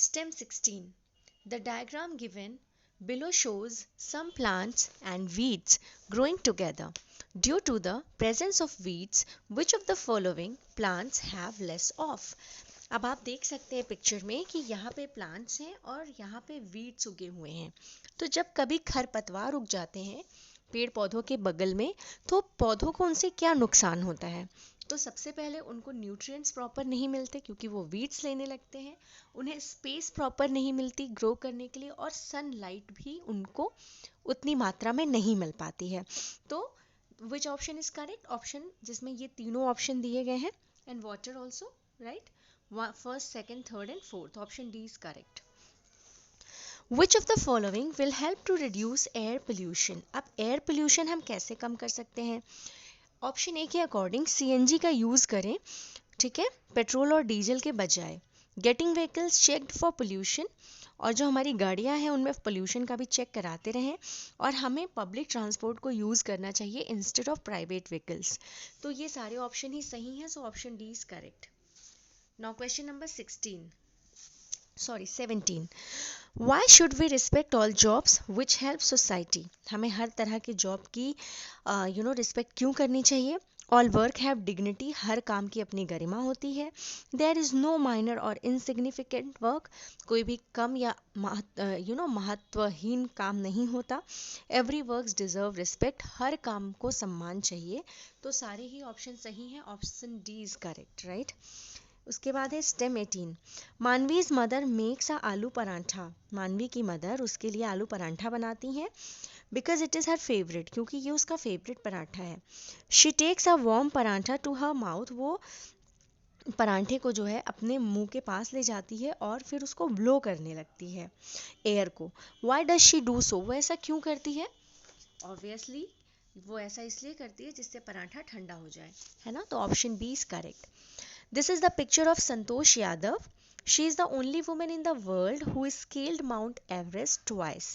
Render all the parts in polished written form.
Stem 16. The diagram given below shows some plants and weeds growing together. Due to the presence of weeds, which of the following plants have less of? अब आप देख सकते हैं picture में कि यहाँ पे प्लांट्स हैं और यहाँ पे वीड्स उगे हुए हैं। तो जब कभी खरपतवार उग जाते हैं पेड़ पौधों के बगल में, तो पौधों को उनसे क्या नुकसान होता है? तो सबसे पहले उनको न्यूट्रिएंट्स प्रॉपर नहीं मिलते क्योंकि वो वीड्स लेने लगते हैं, उन्हें स्पेस प्रॉपर नहीं मिलती ग्रो करने के लिए, और सनलाइट भी उनको उतनी मात्रा में नहीं मिल पाती है। तो which option is correct? Option जिसमें ये तीनों ऑप्शन दिए गए हैं, and water also, right? First, second, third and fourth, option D is correct. Which of the following will help to reduce air pollution? अब एयर पोल्यूशन हम कैसे कम कर सकते हैं? ऑप्शन ए के अकॉर्डिंग सीएनजी का यूज़ करें, ठीक है, पेट्रोल और डीजल के बजाय। Getting vehicles checked for pollution, और जो हमारी गाड़ियां हैं उनमें पोल्यूशन का भी चेक कराते रहें, और हमें पब्लिक ट्रांसपोर्ट को यूज़ करना चाहिए इंस्टेड ऑफ प्राइवेट व्हीकल्स। तो ये सारे ऑप्शन ही सही हैं, so option D is correct. Now question number 17. Why should we respect all jobs which help society? हमें हर तरह के जॉब की रिस्पेक्ट क्यों करनी चाहिए? All work have dignity, हर काम की अपनी गरिमा होती है। There is no minor or insignificant work, कोई भी कम या महत्वहीन काम नहीं होता। Every works deserve respect, हर काम को सम्मान चाहिए। तो सारे ही ऑप्शन सही हैं, option D is correct, right? उसके बाद है स्टेम 18. मानवीज मदर मेक्स अ आलू पराठा, मानवी की मदर उसके लिए आलू पराठा बनाती हैं, because it is her favourite, क्योंकि ये उसका फेवरेट पराठा है। She takes a warm paratha to her mouth, वो पराठे को जो है अपने मुंह के पास ले जाती है और फिर उसको ब्लो करने लगती है एयर को। Why does she do so, वो ऐसा क्यों करती है? ऑब्वियसली वो ऐसा इसलिए करती है जिससे पराठा ठंडा हो जाए, है ना? तो option B is correct. This is the picture of Santosh Yadav. She is the only woman in the world who has scaled Mount Everest twice.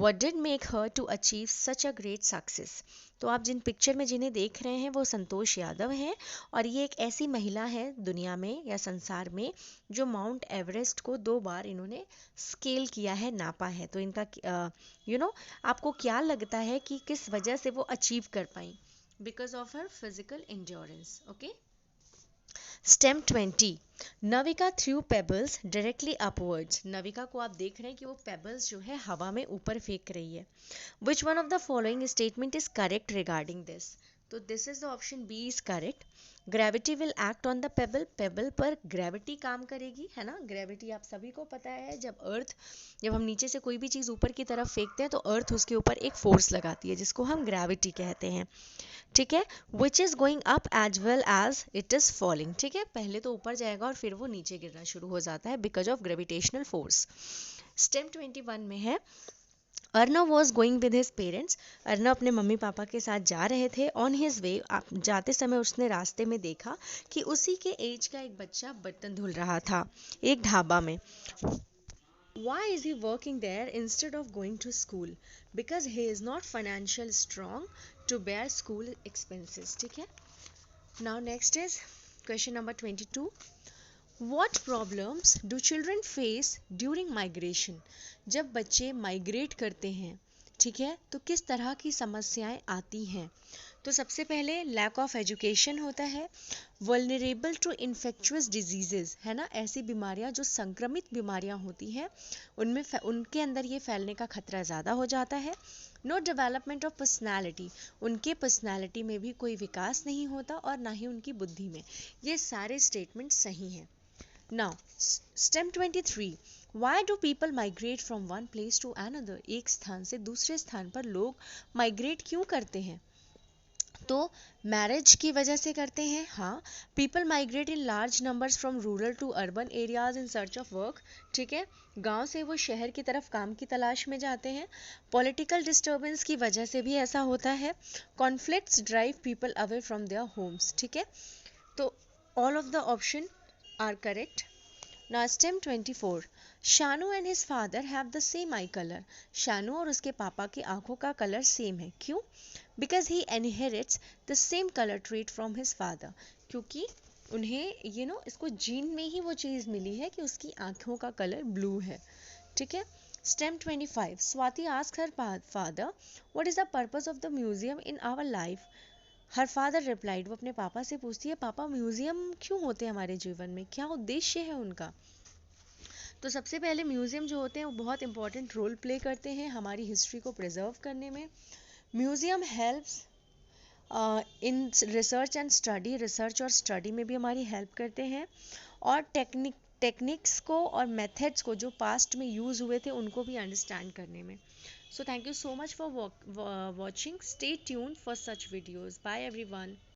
What did make her to achieve such a great success? तो आप जिन picture में जिन्हें देख रहे हैं वो संतोष यादव हैं, और ये एक ऐसी महिला है दुनिया में या संसार में जो माउंट एवरेस्ट को 2 बार इन्होंने स्केल किया है, नापा है। तो इनका आपको क्या लगता है कि किस वजह से वो अचीव कर पाई? Because of her physical endurance. Okay. Stem 20. Navika through pebbles directly upwards, Navika को आप देख रहे हैं कि वो पेबल्स जो है हवा में ऊपर फेंक रही है। Which one of the following statement is correct regarding this? तो this is the option B is correct. Gravity will act on the pebble, pebble पर ग्रेविटी काम करेगी, है ना? ग्रेविटी आप सभी को पता है, जब हम नीचे से कोई भी चीज़ ऊपर की तरफ फेंकते हैं तो अर्थ उसके ऊपर एक फोर्स लगाती है जिसको हम ग्रेविटी कहते हैं, ठीक है? Which is going up as well as it is falling, ठीक है? पहले तो ऊपर जाएगा और फिर वो नीचे गिरना शुरू हो जाता है because of gravitational force. Stem 21 में है Arnav was going with his parents, Arnav अपने मम्मी पापा के साथ जा रहे थे। ऑन हिज वे, जाते समय उसने रास्ते में देखा कि उसी के एज का एक बच्चा बर्तन धुल रहा था एक ढाबा में। Why is he working there instead of going to school? Because he is not financially strong to bear school expenses, ठीक है? Now next is question number 22. What problems do children face during migration? जब बच्चे migrate करते हैं, ठीक है, तो किस तरह की समस्याएं आती हैं? तो सबसे पहले लैक ऑफ एजुकेशन होता है, वल्नरेबल टू इन्फेक्चुअस डिजीजेज, है ना? ऐसी बीमारियां जो संक्रमित बीमारियां होती हैं उनके अंदर ये फैलने का खतरा ज़्यादा हो जाता है। नो डेवलपमेंट ऑफ पर्सनैलिटी, उनके पर्सनैलिटी में भी कोई विकास नहीं होता और ना ही उनकी बुद्धि में। ये सारे स्टेटमेंट सही हैं। Now stem 23. Why do people migrate from one place to another, एक स्थान से दूसरे स्थान पर लोग माइग्रेट क्यों करते हैं? तो मैरिज की वजह से करते हैं, हाँ। People migrate in large numbers from rural to urban areas in search of work, ठीक है, गांव से वो शहर की तरफ काम की तलाश में जाते हैं। पॉलिटिकल डिस्टर्बेंस की वजह से भी ऐसा होता है। Conflicts drive people away from their homes, ठीक है। तो all of the option are correct. Now stem 24. Shanu and his father have the same eye colour, Shanu और उसके पापा की आंखों का कलर सेम है, क्यों? Because he inherits the same colour trait from his father, क्योंकि उन्हें इसको जीन में ही वो चीज़ मिली है कि उसकी आँखों का कलर ब्लू है, ठीक है। Stem 25, Swati ask her father what is the purpose of the museum in our life. Her father replied, वो अपने पापा से पूछती है, पापा म्यूजियम क्यों होते हैं हमारे जीवन में, क्या उद्देश्य है उनका। तो सबसे पहले म्यूजियम जो होते हैं वो बहुत इंपॉर्टेंट रोल प्ले करते हैं हमारी हिस्ट्री को प्रिजर्व करने में। Museum helps in research and study, research और स्टडी में भी हमारी हेल्प करते हैं। और टेक्निक्स को और मेथड्स को जो पास्ट में यूज़ हुए थे उनको भी अंडरस्टैंड करने में। So thank you so much for watching, stay tuned for such videos, bye everyone.